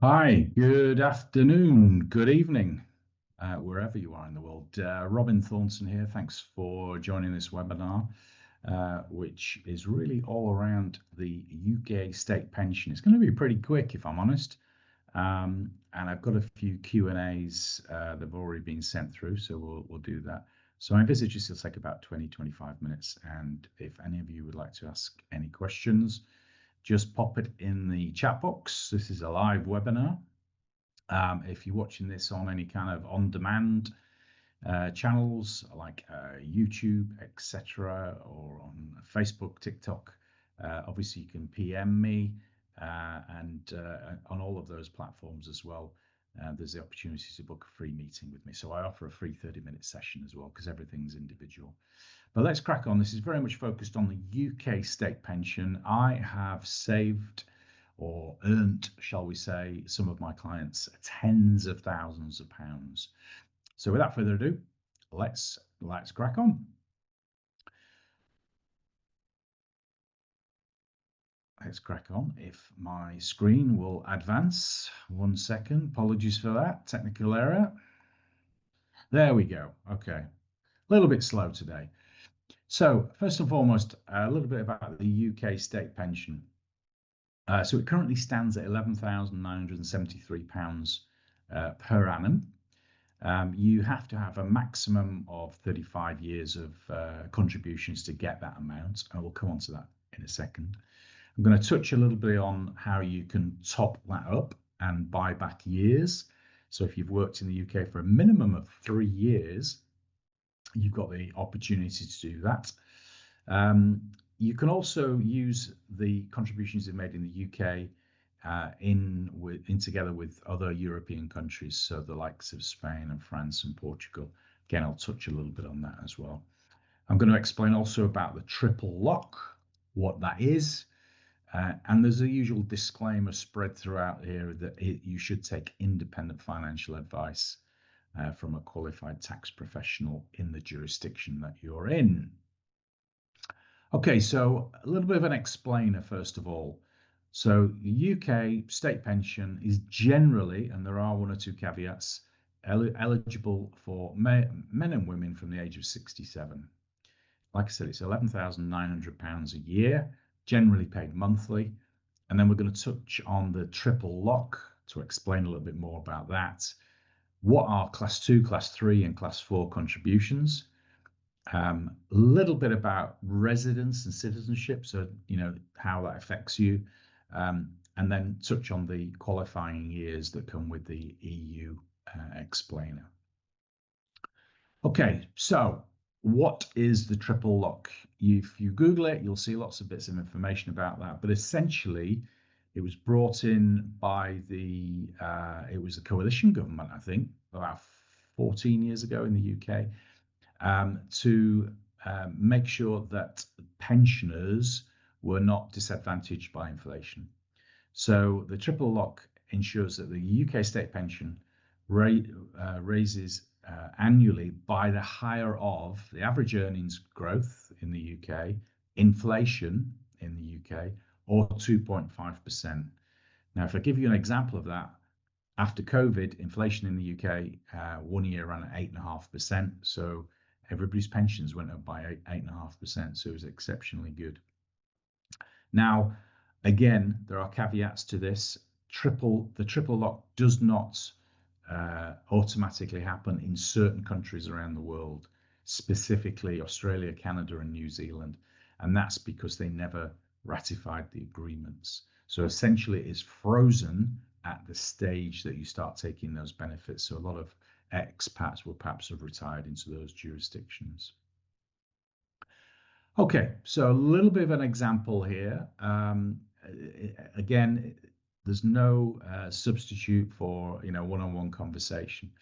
Hi, good afternoon, good evening, wherever you are in the world. Robin Thornton here. Thanks for joining this webinar, which is really all around the UK state pension. It's going to be pretty quick, if I'm honest. And I've got a few Q&As that have already been sent through, so we'll do that. So I envisage this will take about 20-25 minutes. And if any of you would like to ask any questions, just pop it in the chat box. This is a live webinar. If you're watching this on any kind of on-demand channels like YouTube, etc., or on Facebook, TikTok, obviously you can PM me, and on all of those platforms as well. There's the opportunity to book a free meeting with me. So I offer a free 30-minute session as well, because everything's individual. But let's crack on. This is very much focused on the UK state pension. I have saved or earned, shall we say, some of my clients tens of thousands of pounds. So without further ado, let's crack on. Let's crack on. If my screen will advance, 1 second. Apologies for that, technical error. There we go. Okay, a little bit slow today. So first and foremost, a little bit about the UK state pension. So it currently stands at £11,973 per annum. You have to have a maximum of 35 years of contributions to get that amount. I will come on to that in a second. I'm going to touch a little bit on how you can top that up and buy back years. So if you've worked in the UK for a minimum of 3 years, you've got the opportunity to do that. You can also use the contributions you've made in the UK in together with other European countries, so the likes of Spain and France and Portugal. Again, I'll touch a little bit on that as well. I'm going to explain also about the triple lock, what that is, and there's a usual disclaimer spread throughout here that you should take independent financial advice from a qualified tax professional in the jurisdiction that you're in. Okay, so a little bit of an explainer first of all. So the UK state pension is generally, and there are 1 or 2 caveats, eligible for men and women from the age of 67. Like I said, it's £11,900 a year, generally paid monthly. And then we're going to touch on the triple lock to explain a little bit more about that. What are class 2, class 3 and class 4 contributions? A little bit about residence and citizenship, so how that affects you, and then touch on the qualifying years that come with the EU explainer. Okay, so what is the triple lock? If you Google it, you'll see lots of bits of information about that, but essentially it was brought in by it was the coalition government, I think, about 14 years ago in the UK. To make sure that pensioners were not disadvantaged by inflation. So the triple lock ensures that the UK state pension raises annually by the higher of the average earnings growth in the UK, inflation in the UK, or 2.5%. Now, if I give you an example of that, after COVID, inflation in the UK 1 year ran at 8.5%. So everybody's pensions went up by 8.5%. So it was exceptionally good. Now, again, there are caveats to this. The triple lock does not automatically happen in certain countries around the world, specifically Australia, Canada, and New Zealand. And that's because they never ratified the agreements. So essentially it's frozen at the stage that you start taking those benefits. So a lot of expats will perhaps have retired into those jurisdictions. Okay, so a little bit of an example here. Again, there's no substitute for one-on-one conversation.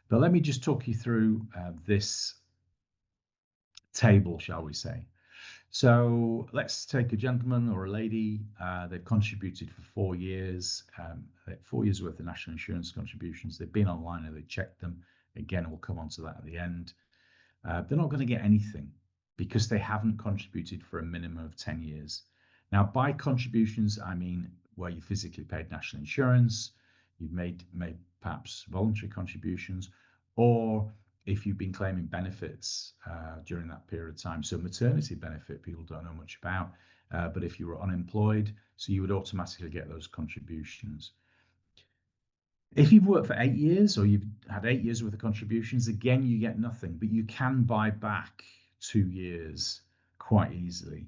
But let me just talk you through this table, shall we say. So let's take a gentleman or a lady. They've contributed for 4 years, 4 years worth of national insurance contributions. They've been online and they've checked them. Again, we'll come on to that at the end. They're not going to get anything because they haven't contributed for a minimum of 10 years. Now, by contributions, I mean where you physically paid national insurance, you've made perhaps voluntary contributions, or if you've been claiming benefits during that period of time. So maternity benefit, people don't know much about, but if you were unemployed, so you would automatically get those contributions. If you've worked for 8 years or you've had 8 years worth of contributions, again, you get nothing, but you can buy back 2 years quite easily.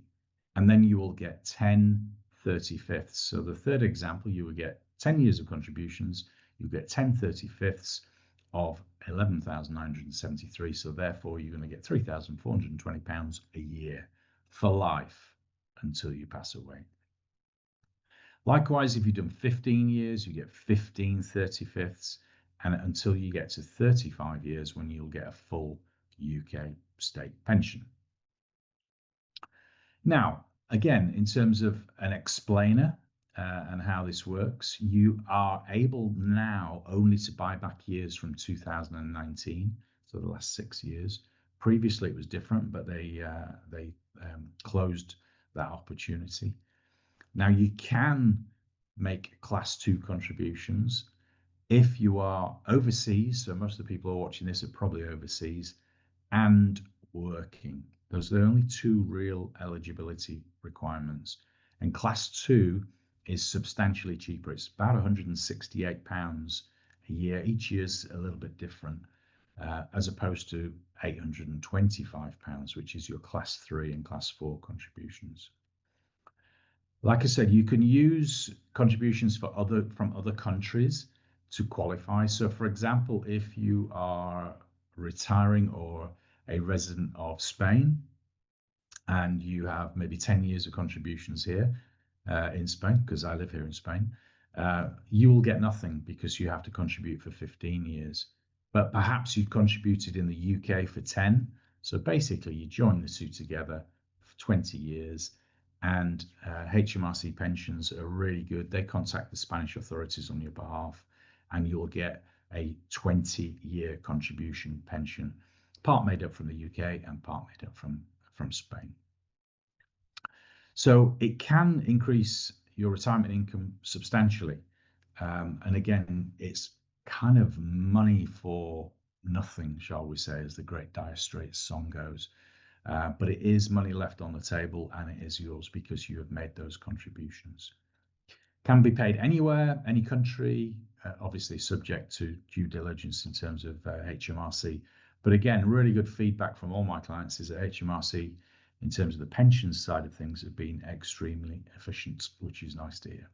And then you will get 10/35. So the third example, you will get 10 years of contributions, you get 10/35 of 11,973. So therefore, you're going to get £3,420 a year for life until you pass away. Likewise, if you've done 15 years, you get 15/35, and until you get to 35 years when you'll get a full UK state pension. Now, again, in terms of an explainer and how this works, you are able now only to buy back years from 2019, so the last 6 years. Previously, it was different, but they closed that opportunity. Now, you can make class 2 contributions if you are overseas. So most of the people who are watching this are probably overseas and working. Those are the only 2 real eligibility requirements. And class 2 is substantially cheaper. It's about £168 a year. Each year's a little bit different, as opposed to £825, which is your class 3 and class 4 contributions. Like I said, you can use contributions from other countries to qualify. So for example, if you are retiring or a resident of Spain and you have maybe 10 years of contributions here in Spain, because I live here in Spain, you will get nothing because you have to contribute for 15 years. But perhaps you contributed in the UK for 10. So basically you join the 2 together for 20 years. And HMRC pensions are really good. They contact the Spanish authorities on your behalf, and you'll get a 20-year contribution pension, part made up from the UK and part made up from Spain. So it can increase your retirement income substantially. And again, it's kind of money for nothing, shall we say, as the great Dire Straits song goes. But it is money left on the table, and it is yours because you have made those contributions. Can be paid anywhere, any country, obviously subject to due diligence in terms of HMRC. But again, really good feedback from all my clients is that HMRC, in terms of the pensions side of things, have been extremely efficient, which is nice to hear.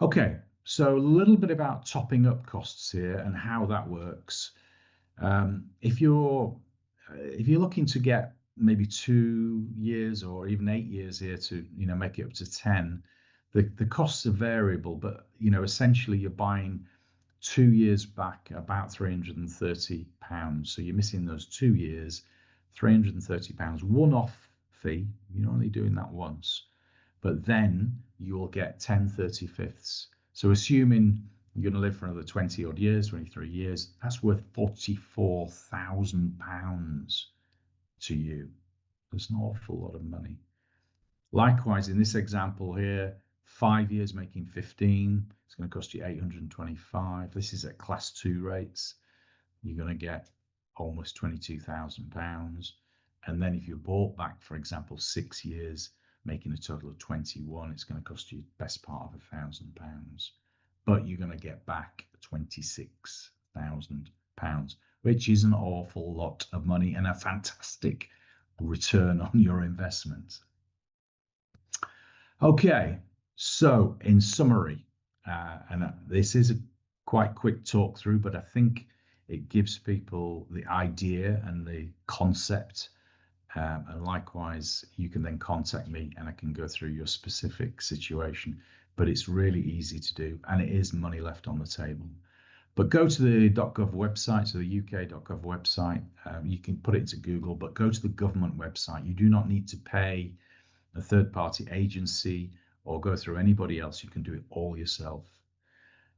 Okay, so a little bit about topping up costs here and how that works. If you're looking to get maybe 2 years or even 8 years here to make it up to 10, the costs are variable, but essentially you're buying 2 years back about £330. So you're missing those 2 years, £330 one-off fee. You're only doing that once, but then you will get 10/35. So assuming you're going to live for another 20 odd years, 23 years, that's worth £44,000 to you. That's an awful lot of money. Likewise, in this example here, 5 years making 15, it's going to cost you 825. This is at class 2 rates. You're going to get almost £22,000. And then if you bought back, for example, 6 years, making a total of 21, it's going to cost you best part of £1,000. But you're going to get back £26,000, which is an awful lot of money and a fantastic return on your investment. Okay, so in summary, and this is a quite quick talk through, but I think it gives people the idea and the concept. And likewise, you can then contact me and I can go through your specific situation, but it's really easy to do and it is money left on the table. But go to the .gov website, so the UK.gov website. You can put it into Google, but go to the government website. You do not need to pay a third-party agency or go through anybody else. You can do it all yourself.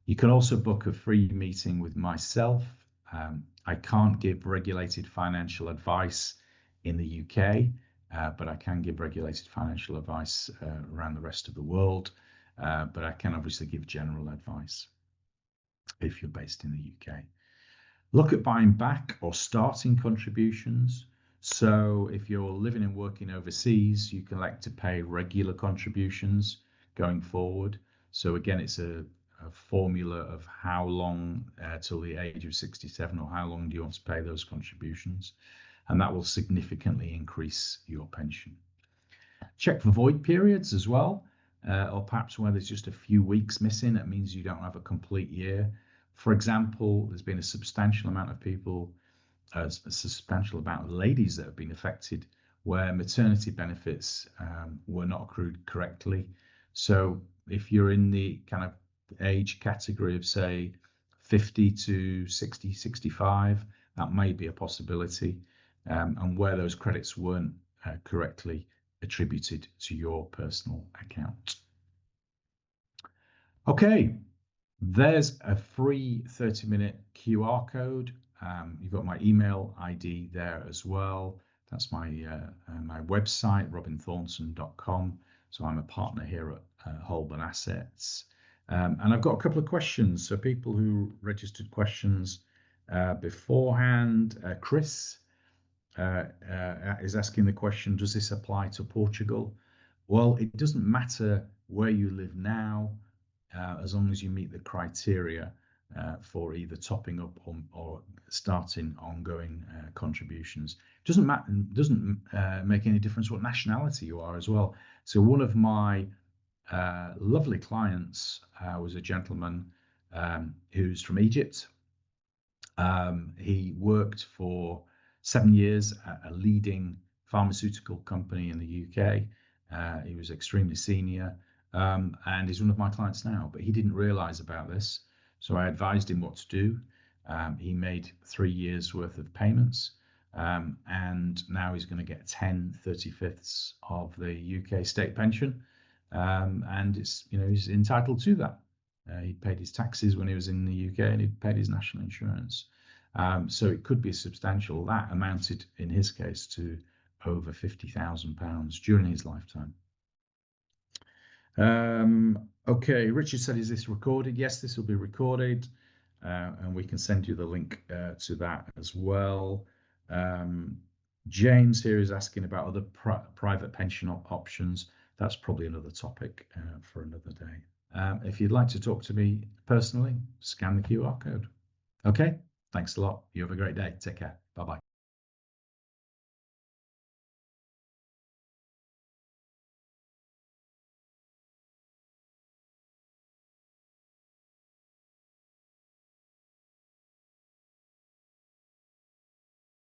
You can also book a free meeting with myself. I can't give regulated financial advice in the UK, but I can give regulated financial advice around the rest of the world. but I can obviously give general advice if you're based in the UK. Look at buying back or starting contributions. So if you're living and working overseas, you can elect to pay regular contributions going forward. So again, it's a formula of how long till the age of 67, or how long do you want to pay those contributions, and that will significantly increase your pension. Check for void periods as well, or perhaps where there's just a few weeks missing. It means you don't have a complete year. For example, there's been a substantial amount of people, a substantial amount of ladies that have been affected where maternity benefits were not accrued correctly. So if you're in the kind of age category of, say, 50 to 60, 65, that may be a possibility, and where those credits weren't correctly attributed to your personal account. Okay, there's a free 30-minute QR code. You've got my email ID there as well. That's my my website, robinthornton.com. So I'm a partner here at Holborn Assets. And I've got a couple of questions. So people who registered questions beforehand, Chris is asking the question, does this apply to Portugal? Well, it doesn't matter where you live now, as long as you meet the criteria for either topping up or starting ongoing contributions. Doesn't make any difference what nationality you are as well. So one of my lovely clients was a gentleman who's from Egypt. He worked for 7 years at a leading pharmaceutical company in the UK. He was extremely senior, and he's one of my clients now, but he didn't realize about this. So I advised him what to do. He made 3 years worth of payments, and now he's going to get 10/35 of the UK state pension. And it's, he's entitled to that. He paid his taxes when he was in the UK, and he paid his national insurance. So it could be substantial. That amounted, in his case, to over £50,000 during his lifetime. Okay, Richard said, is this recorded? Yes, this will be recorded, and we can send you the link to that as well. James here is asking about other private pension options. That's probably another topic for another day. If you'd like to talk to me personally, scan the QR code. Okay, thanks a lot. You have a great day. Take care. Bye-bye.